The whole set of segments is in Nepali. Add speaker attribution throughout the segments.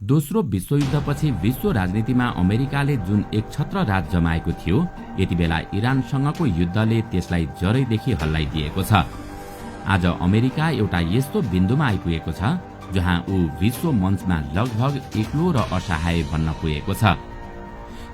Speaker 1: दोस्रो विश्वयुद्धपछि विश्व राजनीतिमा अमेरिकाले जुन एक छत्र राज जमाएको थियो, यति बेला इरानसँगको युद्धले त्यसलाई जरैदेखि हल्लाइदिएको छ। आज अमेरिका एउटा यस्तो बिन्दुमा आइपुगेको छ जहाँ ऊ विश्व मञ्चमा लगभग एक्लो र असहाय बन्न पुगेको छ।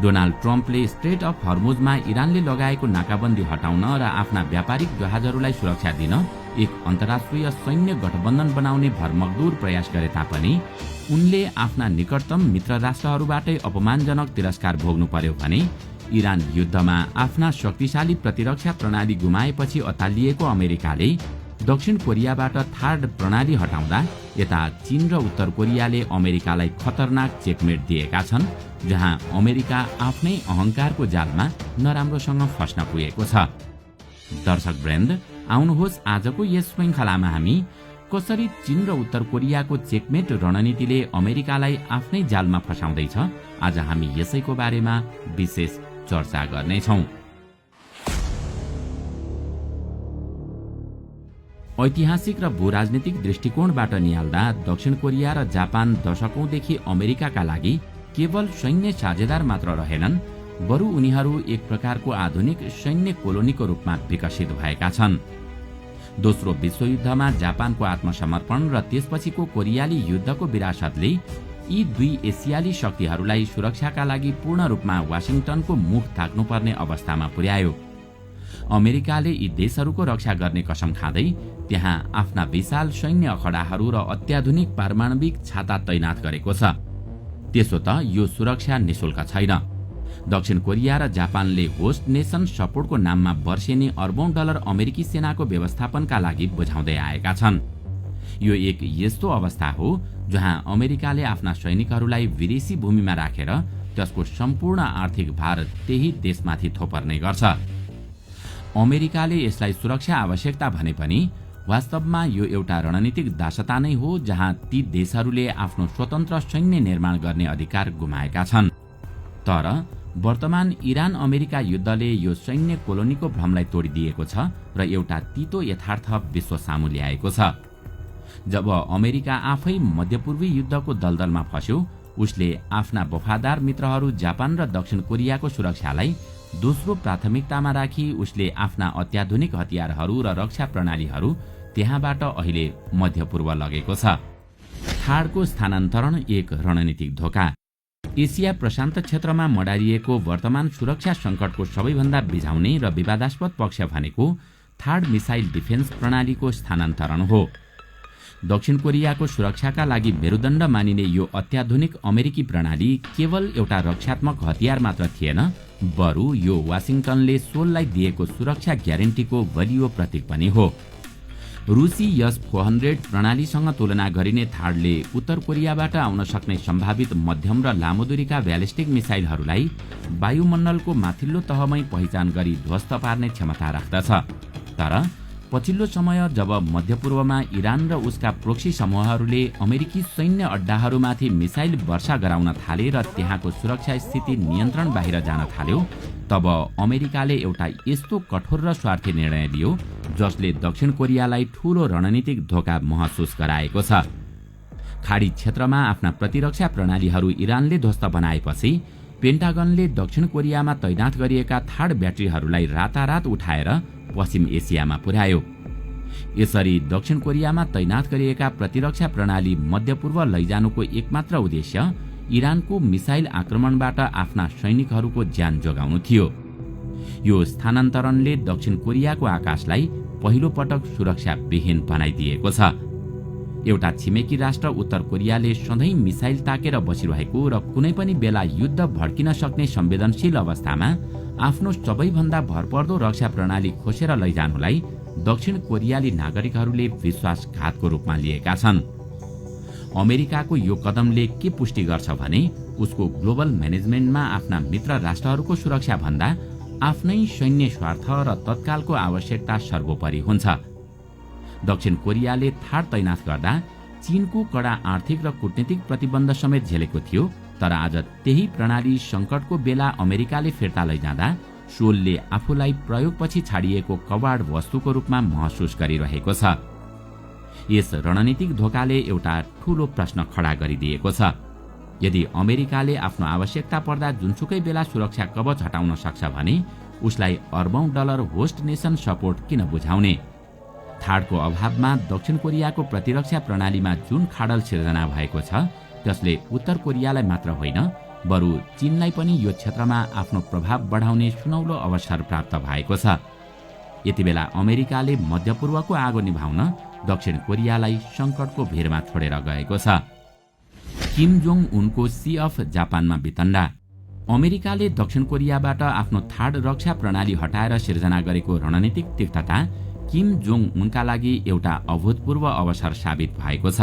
Speaker 1: डोनाल्ड ट्रम्पले स्ट्रेट अफ हर्मुजमा इरानले लगाएको नाकाबन्दी हटाउन र आफ्ना व्यापारिक जहाजहरूलाई सुरक्षा दिन एक अन्तर्राष्ट्रिय सैन्य गठबन्धन बनाउने भरमग्दुर प्रयास गरे तापनि उनले आफ्ना निकटतम मित्र राष्ट्रहरूबाटै अपमानजनक तिरस्कार भोग्नु पर्यो भने इरान युद्धमा आफ्ना शक्तिशाली प्रतिरक्षा प्रणाली गुमाएपछि अत्तालिएको अमेरिकाले दक्षिण कोरियाबाट थार्ड प्रणाली हटाउँदा यता चीन र उत्तर कोरियाले अमेरिकालाई खतरनाक चेकमेट दिएका छन्, जहाँ अमेरिका आफ्नै अहंकारको जालमा नराम्रोसँग फस्न पुगेको छ। दर्शकवृन्द, आउनुहोस् आजको यस श्रृङ्खलामा हामी कसरी चीन र उत्तर कोरियाको चेकमेट रणनीतिले अमेरिकालाई आफ्नै जालमा फसाउँदैछ, आज हामी यसैको बारेमा विशेष चर्चा गर्नेछौं। ऐतिहासिक र भूराजनीतिक दृष्टिकोणबाट निहाल्दा दक्षिण कोरिया र जापान दशकौंदेखि अमेरिकाका लागि केवल सैन्य साझेदार मात्र रहेनन्, बरु उनीहरू एक प्रकारको आधुनिक सैन्य कोलोनीको रूपमा विकसित भएका छन्। दोस्रो विश्वयुद्धमा जापानको आत्मसमर्पण र त्यसपछिको कोरियाली युद्धको विरासतले यी दुई एसियाली शक्तिहरूलाई सुरक्षाका लागि पूर्ण रूपमा वाशिंटनको मुख थाक्नुपर्ने अवस्थामा पुर्यायो। अमेरिकाले यी देशहरूको रक्षा गर्ने कसम खाँदै त्यहाँ आफ्ना विशाल सैन्य अखडाहरू र अत्याधुनिक पारमाणविक छाता तैनात गरेको छ। त्यसो त यो सुरक्षा निशुल्क छैन। दक्षिण कोरिया र जापानले होस्ट नेशन सपोर्टको नाममा वर्षेनी अर्बौं डलर अमेरिकी सेनाको व्यवस्थापनका लागि बुझाउँदै आएका छन्। यो एक यस्तो अवस्था हो जहाँ अमेरिकाले आफ्ना सैनिकहरूलाई विदेशी भूमिमा राखेर त्यसको सम्पूर्ण आर्थिक भार त्यही देशमाथि थोपर्ने गर्छ। अमेरिकाले यसलाई सुरक्षा आवश्यकता भने पनि वास्तवमा यो एउटा रणनीतिक दासता नै हो, जहाँ ती देशहरूले आफ्नो स्वतन्त्र सैन्य निर्माण गर्ने अधिकार गुमाएका छन्। तर वर्तमान इरान अमेरिका युद्धले यो सैन्य कोलोनीको भ्रमलाई तोडिदिएको छ र एउटा तितो यथार्थ विश्व सामु ल्याएको छ। जब अमेरिका आफै मध्यपूर्वी युद्धको दलदलमा फस्यो, उसले आफ्ना वफादार मित्रहरू जापान र दक्षिण कोरियाको सुरक्षालाई दोस्रो प्राथमिकतामा राखी उसले आफ्ना अत्याधुनिक हतियारहरू र रक्षा प्रणालीहरू त्यहाँबाट अहिले मध्यपूर्व लगेको छ। थाडको स्थानान्तरण एक रणनीतिक धोका। एसिया प्रशान्त क्षेत्रमा मडारिएको वर्तमान सुरक्षा संकटको सबैभन्दा बिझाउने र विवादास्पद पक्ष भनेको थाड मिसाइल डिफेन्स प्रणालीको स्थानान्तरण हो। दक्षिण कोरियाको सुरक्षाका लागि मेरुदण्ड मानिने यो अत्याधुनिक अमेरिकी प्रणाली केवल एउटा रक्षात्मक हतियार मात्र थिएन, बरु यो वाशिंटनले सोललाई दिएको सुरक्षा ग्यारेन्टीको बलियो प्रतीक पनि हो। रुसी S-400 प्रणालीसँग तुलना गरिने थाडले उत्तर कोरियाबाट आउन सक्ने सम्भावित मध्यम र लामो दूरीका ब्यालिस्टिक मिसाइलहरूलाई वायुमण्डलको माथिल्लो तहमै पहिचान गरी ध्वस्त पार्ने क्षमता राख्दछ। तर पछिल्लो समय जब मध्यपूर्वमा इरान र उसका प्रोक्सी समूहहरूले अमेरिकी सैन्य अड्डाहरूमाथि मिसाइल वर्षा गराउन थाले र त्यहाँको सुरक्षा स्थिति नियन्त्रण बाहिर जान थाल्यो, तब अमेरिकाले एउटा यस्तो कठोर र स्वार्थी निर्णय लियो जसले दक्षिण कोरियालाई ठूलो रणनीतिक धोका महसुस गराएको छ। खाडी क्षेत्रमा आफ्ना प्रतिरक्षा प्रणालीहरू इरानले ध्वस्त बनाएपछि पेन्टागनले दक्षिण कोरियामा तैनात गरिएका थाड ब्याट्रीहरूलाई रातारात उठाएर पश्चिम एसियामा पुर्यायो। यसरी दक्षिण कोरियामा तैनात गरिएका प्रतिरक्षा प्रणाली मध्यपूर्व लैजानुको एकमात्र उद्देश्य इरानको मिसाइल आक्रमणबाट आफ्ना सैनिकहरूको ज्यान जोगाउनु थियो। यो स्थानान्तरणले दक्षिण कोरियाको आकाशलाई पहिलो पटक सुरक्षा विहीन बनाइदिएको छ। एउटा छिमेकी राष्ट्र उत्तर कोरियाले सधैँ मिसाइल ताकेर बसिरहेको र कुनै पनि बेला युद्ध भड्किन सक्ने संवेदनशील अवस्थामा आफ्नो सबैभन्दा भरपर्दो रक्षा प्रणाली खोसेर लैजानुलाई दक्षिण कोरियाली नागरिकहरूले विश्वासघातको रूपमा लिएका छन्। अमेरिकाको यो कदमले के पुष्टि गर्छ भने उसको ग्लोबल म्यानेजमेन्टमा आफ्ना मित्र राष्ट्रहरूको सुरक्षा भन्दा आफ्नै सैन्य स्वार्थ र तत्कालको आवश्यकता सर्वोपरि हुन्छ। दक्षिण कोरियाले थाड तैनात गर्दा चीनको कडा आर्थिक र कूटनीतिक प्रतिबन्ध समेत झेलेको थियो, तर आज त्यही प्रणाली संकटको बेला अमेरिकाले फिर्ता लैजाँदा सोलले आफूलाई प्रयोगपछि छाडिएको कवाड वस्तुको रूपमा महसुस गरिरहेको छ। यस रणनीतिक धोकाले एउटा ठूलो प्रश्न खडा गरिदिएको छ। यदि अमेरिकाले आफ्नो आवश्यकता पर्दा जुनसुकै बेला सुरक्षा कवच हटाउन सक्छ भने उसलाई अर्बौं डलर होस्ट नेसन सपोर्ट किन बुझाउने? थाडको अभावमा दक्षिण कोरियाको प्रतिरक्षा प्रणालीमा जुन खाडल सिर्जना भएको छ त्यसले उत्तर कोरियालाई मात्र होइन बरु चीनलाई पनि यो क्षेत्रमा आफ्नो प्रभाव बढाउने सुनौलो अवसर प्राप्त भएको छ। यति बेला अमेरिकाले मध्यपूर्वको आगो निभाउन दक्षिण कोरियालाई संकटको भिरमा छोडेर गएको छ। किम जोङ उनको सी अफ जापानमा वितण्डा। अमेरिकाले दक्षिण कोरियाबाट आफ्नो थाड रक्षा प्रणाली हटाएर सिर्जना गरेको रणनीतिक तिक्तता किम जोङ उनका लागि एउटा अभूतपूर्व अवसर साबित भएको छ।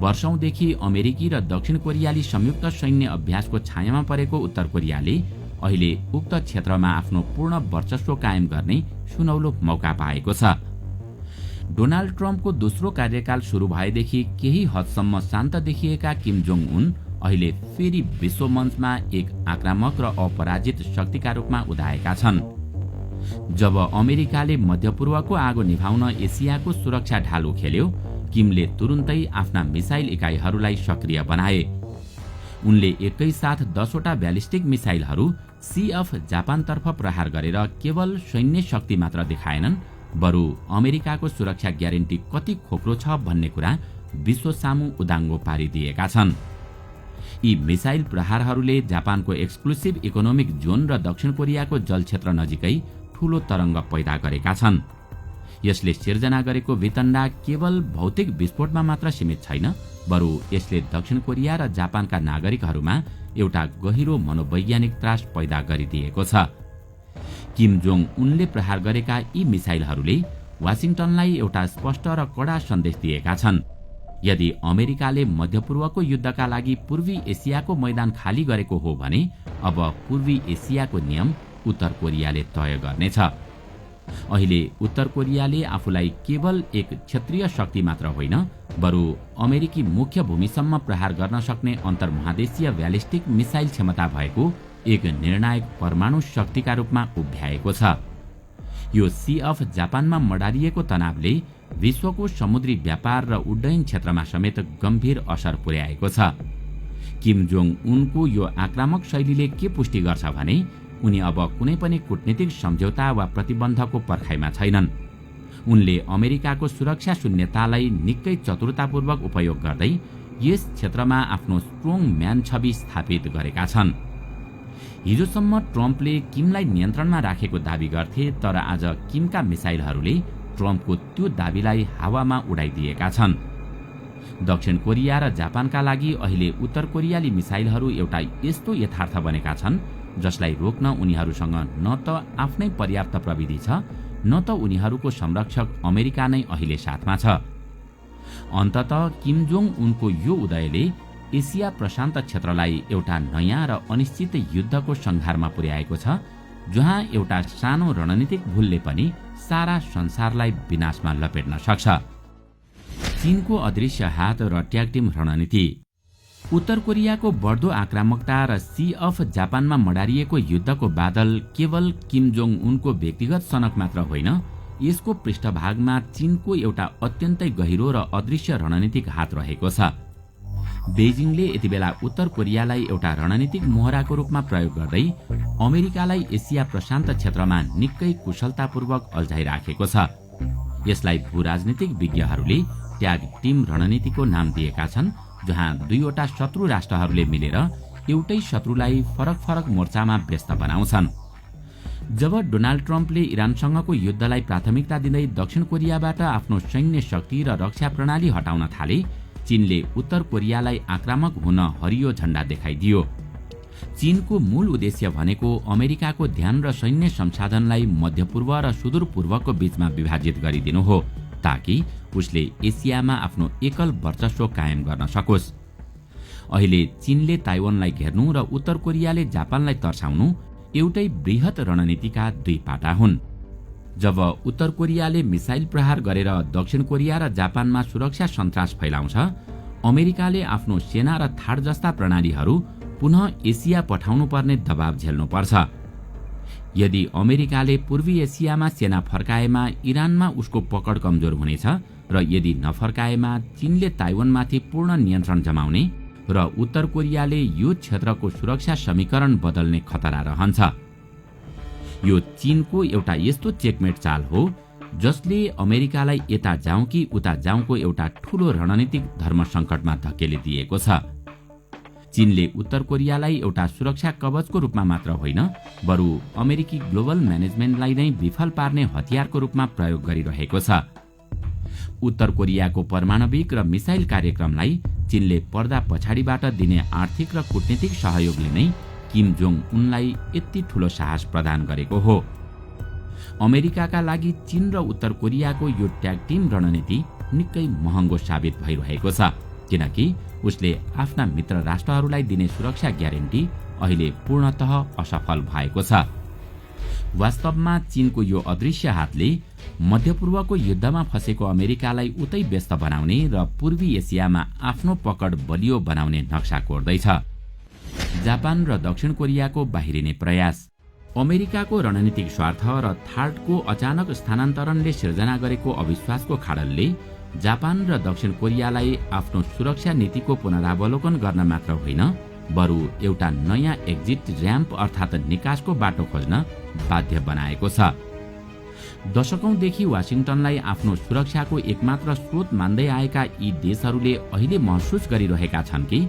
Speaker 1: वर्षौंदेखि अमेरिकी र दक्षिण कोरियाली संयुक्त सैन्य अभ्यासको छायामा परेको उत्तर कोरियाले अहिले उक्त क्षेत्रमा आफ्नो पूर्ण वर्चस्व कायम गर्ने सुनौलो मौका पाएको छ। डोनाल्ड ट्रम्पको दोस्रो कार्यकाल सुरु भएदेखि केही हदसम्म शान्त देखिएका किम जोङ उन अहिले फेरि विश्व मञ्चमा एक आक्रामक र अपराजित शक्तिका रूपमा उदाएका छन्। जब अमेरिकाले मध्यपूर्वको आगो निभाउन एसियाको सुरक्षा ढाल उखेल्यो किमले तुरुन्तै आफ्ना मिसाइल इकाइहरूलाई सक्रिय बनाए। उनले एकैसाथ 10 वटा ब्यालिस्टिक मिसाइलहरू सी अफ जापानतर्फ प्रहार गरेर केवल सैन्य शक्ति मात्र देखाएनन् बरु अमेरिकाको सुरक्षा ग्यारेन्टी कति खोक्रो छ भन्ने कुरा विश्व सामु उदाङ्गो पारिदिएका छन्। यी मिसाइल प्रहारहरूले जापानको एक्सक्लुसिभ इकोनोमिक जोन र दक्षिण कोरियाको जलक्षेत्र नजिकै ठूलो तरङ्ग पैदा गरेका छन्। यसले सिर्जना गरेको वितण्डा केवल भौतिक विस्फोटमा मात्र सीमित छैन बरु यसले दक्षिण कोरिया र जापानका नागरिकहरूमा एउटा गहिरो मनोवैज्ञानिक त्रास पैदा गरिदिएको छ। किम जोङ उनले प्रहार गरेका यी मिसाइलहरूले वाशिंटनलाई एउटा स्पष्ट र कडा सन्देश दिएका छन्। यदि अमेरिकाले मध्यपूर्वको युद्धका लागि पूर्वी एसियाको मैदान खाली गरेको हो भने अब पूर्वी एसियाको नियम उत्तर कोरियाले तय गर्नेछ। अहिले उत्तर कोरियाले आफूलाई केवल एक क्षेत्रीय शक्ति मात्र होइन बरु अमेरिकी मुख्य भूमिसम्म प्रहार गर्न सक्ने अन्तर्महादेशीय ब्यालिस्टिक मिसाइल क्षमता भएको एक निर्णायक परमाणु शक्तिका रूपमा उभ्याएको छ। यो सी अफ जापानमा मडारिएको तनावले विश्वको समुद्री व्यापार र उड्डयन क्षेत्रमा समेत गम्भीर असर पुर्याएको छ। किम जोङ उनको यो आक्रामक शैलीले के पुष्टि गर्छ भने उनी अब कुनै पनि कूटनीतिक सम्झौता वा प्रतिबन्धको पर्खाइमा छैनन्। उनले अमेरिकाको सुरक्षा शून्यतालाई निकै चतुरतापूर्वक उपयोग गर्दै यस क्षेत्रमा आफ्नो स्ट्रोङ म्यान छवि स्थापित गरेका छन्। हिजोसम्म ट्रम्पले किमलाई नियन्त्रणमा राखेको दावी गर्थे तर आज किमका मिसाइलहरूले ट्रम्पको त्यो दावीलाई हावामा उडाइदिएका छन्। दक्षिण कोरिया र जापानका लागि अहिले उत्तर कोरियाली मिसाइलहरू एउटा यस्तो यथार्थ बनेका छन् जसलाई रोक्न उनीहरूसँग न त आफ्नै पर्याप्त प्रविधि छ न त उनीहरूको संरक्षक अमेरिका नै अहिले साथमा छ। अन्ततः किम जोङ उनको यो उदयले एसिया प्रशान्त क्षेत्रलाई एउटा नयाँ र अनिश्चित युद्धको संघारमा पुर्याएको छ जहाँ एउटा सानो रणनीतिक भुलले पनि सारा संसारलाई विनाशमा लपेट्न सक्छ। चीनको अदृश्य हात र ट्याग टिम रणनीति। उत्तर कोरियाको बढ्दो आक्रामकता र सी अफ जापानमा मडारिएको युद्धको बादल केवल किम जोङ उनको व्यक्तिगत सनक मात्र होइन यसको पृष्ठभागमा चीनको एउटा अत्यन्तै गहिरो र अदृश्य रणनीतिक हात रहेको छ। बेजिङले यति बेला उत्तर कोरियालाई एउटा रणनीतिक मोहराको रूपमा प्रयोग गर्दै अमेरिकालाई एसिया प्रशान्त क्षेत्रमा निकै कुशलतापूर्वक अल्झाइराखेको छ। यसलाई भूराजनीतिक विज्ञहरूले ट्याग टिम रणनीतिको नाम दिएका छन् जहाँ दुईवटा शत्रु राष्ट्रहरूले मिलेर एउटै शत्रुलाई फरक फरक मोर्चामा व्यस्त बनाउँछन्। जब डोनाल्ड ट्रम्पले इरानसँगको युद्धलाई प्राथमिकता दिँदै दक्षिण कोरियाबाट आफ्नो सैन्य शक्ति र रक्षा प्रणाली हटाउन थाले चीनले उत्तर कोरियालाई आक्रामक हुन हरियो झण्डा देखाइदियो। चीनको मूल उद्देश्य भनेको अमेरिकाको ध्यान र सैन्य संसाधनलाई मध्यपूर्व र सुदूरपूर्वको बीचमा विभाजित गरिदिनु हो ताकि उसले एसियामा आफ्नो एकल वर्चस्व कायम गर्न सकोस्। अहिले चीनले ताइवानलाई घेर्नु र उत्तर कोरियाले जापानलाई तर्साउनु एउटै बृहत रणनीतिका दुई पाटा हुन्। जब उत्तर कोरियाले मिसाइल प्रहार गरेर दक्षिण कोरिया र जापानमा सुरक्षा सन्तास फैलाउँछ अमेरिकाले आफ्नो सेना र थाड जस्ता प्रणालीहरू पुनः एसिया पठाउनु पर्ने दबाव झेल्नु पर्छ। यदि अमेरिकाले पूर्वी एसियामा सेना फर्काएमा इरानमा उसको पकड कमजोर हुनेछ र यदि नफर्काएमा चीनले ताइवानमाथि पूर्ण नियन्त्रण जमाउने र उत्तर कोरियाले यो क्षेत्रको सुरक्षा समीकरण बदल्ने खतरा रहन्छ। यो चीनको एउटा यस्तो चेकमेट चाल हो जसले अमेरिकालाई यता जाउँ कि उता जाउँको एउटा ठूलो रणनीतिक धर्म संकटमा धकेलिदिएको छ। चीनले उत्तर कोरियालाई एउटा सुरक्षा कवचको रूपमा मात्र होइन, बरु अमेरिकी ग्लोबल म्यानेजमेन्टलाई नै विफल पार्ने हतियारको रूपमा प्रयोग गरिरहेको छ। उत्तर कोरियाको परमाणविक र मिसाइल कार्यक्रमलाई चीनले पर्दा पछाडिबाट दिने आर्थिक र कूटनीतिक सहयोगले नै किम जोङ उनलाई यति ठूलो साहस प्रदान गरेको हो। अमेरिकाका लागि चीन र उत्तर कोरियाको यो ट्याग टिम रणनीति निकै महँगो साबित भइरहेको छ, किनकि उसले आफ्ना मित्र राष्ट्रहरूलाई दिने सुरक्षा ग्यारेन्टी अहिले पूर्णतः असफल भएको छ। वास्तवमा चीनको यो अदृश्य हातले मध्यपूर्वको युद्धमा फँसेको अमेरिकालाई उतै व्यस्त बनाउने र पूर्वी एसियामा आफ्नो पकड बलियो बनाउने नक्सा कोर्दैछ। जापान र दक्षिण कोरियाको बाहिरिने प्रयास, अमेरिकाको रणनीतिक स्वार्थ र थार्डको अचानक स्थानान्तरणले सिर्जना गरेको अविश्वासको खाडलले जापान र दक्षिण कोरियालाई आफ्नो सुरक्षा नीतिको पुनरावलोकन गर्न मात्र होइन, बरु एउटा नयाँ एक्जिट र्याम्प अर्थात् निकासको बाटो खोज्न बाध्य बनाएको छ। दशकौंदेखि वाशिंगटनलाई आफ्नो सुरक्षाको एकमात्र स्रोत मान्दै आएका यी देशहरूले अहिले महसुस गरिरहेका छन् कि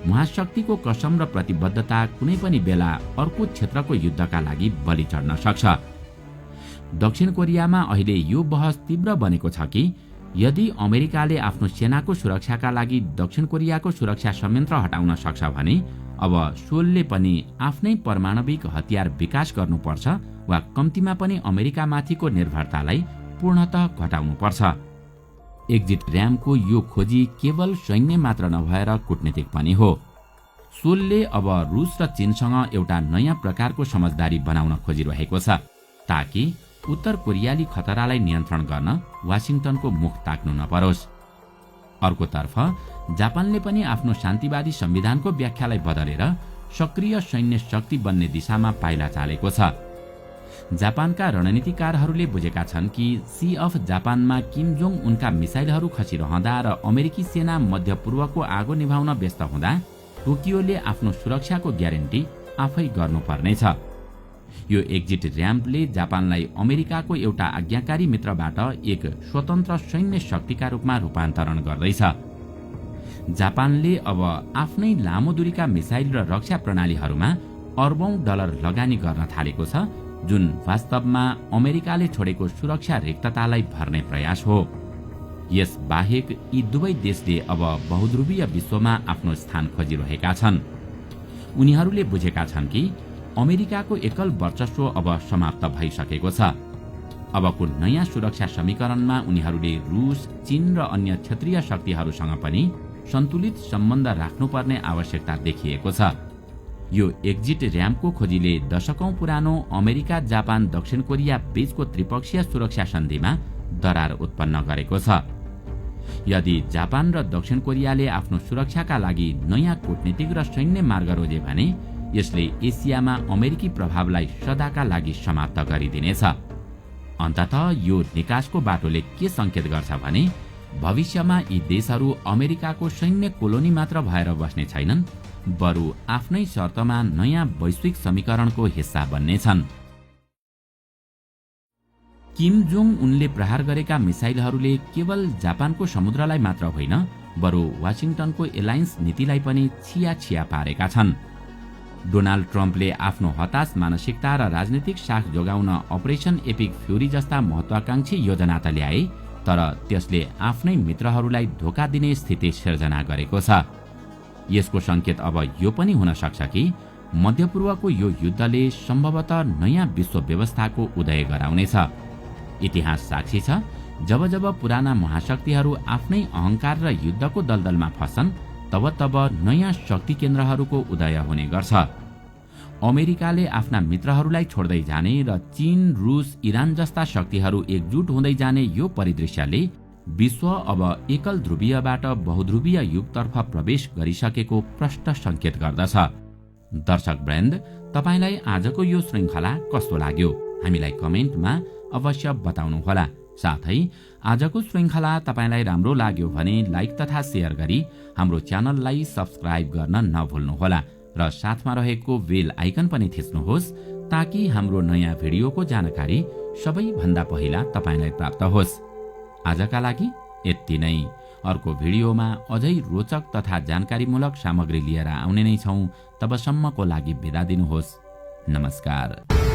Speaker 1: महाशक्तिको कसम र प्रतिबद्धता कुनै पनि बेला अर्को क्षेत्रको युद्धका लागि बलि चढ्न सक्छ। दक्षिण कोरियामा अहिले यो बहस तीव्र बनेको छ कि यदि अमेरिकाले आफ्नो सेनाको सुरक्षाका लागि दक्षिण कोरियाको सुरक्षा संयन्त्र हटाउन सक्छ भने अब सोलले पनि आफ्नै परमाणविक हतियार विकास गर्नुपर्छ वा कम्तीमा पनि अमेरिकामाथिको निर्भरतालाई पूर्णतः घटाउनुपर्छ। एक्जिट र्याम्पको यो खोजी केवल सैन्य मात्र नभएर कूटनीतिक पनि हो। सोलले अब रुस र चीनसँग एउटा नयाँ प्रकारको समझदारी बनाउन खोजिरहेको छ ताकि उत्तर कोरियाली खतरालाई नियन्त्रण गर्न वाशिंगटनको मुख ताक्नु नपरोस्। अर्कोतर्फ जापानले पनि आफ्नो शान्तिवादी संविधानको व्याख्यालाई बदलेर सक्रिय सैन्य शक्ति बन्ने दिशामा पाइला चालेको छ। जापानका रणनीतिकारहरूले बुझेका छन् कि सी अफ जापानमा किम जोङ उनका मिसाइलहरू खसिरहँदा र अमेरिकी सेना मध्यपूर्वको आगो निभाउन व्यस्त हुँदा टोकियोले आफ्नो सुरक्षाको ग्यारेन्टी आफै गर्नुपर्नेछ। यो एक्जिट र्याम्पले जापानलाई अमेरिकाको एउटा आज्ञाकारी मित्रबाट एक स्वतन्त्र सैन्य शक्तिका रूपमा रूपान्तरण गर्दैछ। जापानले अब आफ्नै लामो दूरीका मिसाइल र रक्षा प्रणालीहरूमा अर्बौं डलर लगानी गर्न थालेको छ, जुन वास्तवमा अमेरिकाले छोडेको सुरक्षा रिक्ततालाई भर्ने प्रयास हो। यस बाहेक यी दुवै देशले अब बहुध्रुवीय विश्वमा आफ्नो स्थान खोजिरहेका छन्। उनीहरूले बुझेका छन् कि अमेरिकाको एकल वर्चस्व अब समाप्त भइसकेको छ। अबको नयाँ सुरक्षा समीकरणमा उनीहरूले रुस, चीन र अन्य क्षेत्रीय शक्तिहरूसँग पनि सन्तुलित सम्बन्ध राख्नुपर्ने आवश्यकता देखिएको छ। यो एक्जिट र्याम्पको खोजीले दशकौं पुरानो अमेरिका, जापान, दक्षिण कोरिया बीचको त्रिपक्षीय सुरक्षा सन्धिमा दरार उत्पन्न गरेको छ। यदि जापान र दक्षिण कोरियाले आफ्नो सुरक्षाका लागि नयाँ कूटनीतिक र सैन्य मार्ग रोजे भने यसले एसियामा अमेरिकी प्रभावलाई सदाका लागि समाप्त गरिदिनेछ। अन्ततः यो निकासको बाटोले के संकेत गर्छ भने भविष्यमा यी देशहरू अमेरिकाको सैन्य कोलोनी मात्र भएर बस्ने छैनन्, बरु आफ्नै शर्तमा नयाँ वैश्विक समीकरणको हिस्सा बन्नेछन्। किम जोङ उनले प्रहार गरेका मिसाइलहरूले केवल जापानको समुद्रलाई मात्र होइन, बरु वाशिंगटनको एलायन्स नीतिलाई पनि छिया पारेका छन्। डोनाल्ड ट्रम्पले आफ्नो हताश मानसिकता र राजनीतिक साख जोगाउन अपरेसन एपिक फ्युरी जस्ता महत्वाकांक्षी योजना त ल्याए, तर त्यसले आफ्नै मित्रहरूलाई धोका दिने स्थिति सिर्जना गरेको छ। यसको संकेत अब यो पनि हुन सक्छ कि मध्यपूर्वको यो युद्धले सम्भवतः नयाँ विश्व व्यवस्थाको उदय गराउनेछ। इतिहास साक्षी छ, जब जब पुराना महाशक्तिहरू आफ्नै अहंकार र युद्धको दलदलमा फस्छन् तब नयाँ शक्ति केन्द्रहरूको उदय हुने गर्छ। अमेरिकाले आफ्ना मित्रहरूलाई छोड्दै जाने र चीन, रुस, इरान जस्ता शक्तिहरू एकजुट हुँदै जाने यो परिदृश्यले विश्व अब एकल ध्रुवीयबाट बहुध्रुवीय युगतर्फ प्रवेश गरिसकेको प्रष्ट संकेत गर्दछ। दर्शक वृन्द, तपाईलाई आजको यो श्रृङ्खला कस्तो लाग्यो? हामीलाई कमेन्टमा अवश्य बताउनुहोला। साथै आजको श्रृङ्खला तपाईलाई राम्रो लाग्यो भने लाइक तथा शेयर गरी हाम्रो च्यानललाई सब्स्क्राइब गर्न नभुल्नुहोला र साथमा रहेको बेल आइकन पनि थिच्नुहोस् ताकि हाम्रो नयाँ भिडियोको जानकारी सबैभन्दा पहिला तपाईलाई प्राप्त होस्। आजका लागि यति नै। अर्को भिडियोमा अझै रोचक तथा जानकारीमूलक सामग्री लिएर आउने नै छौं। तबसम्मको लागि बिदा दिनुहोस्। नमस्कार।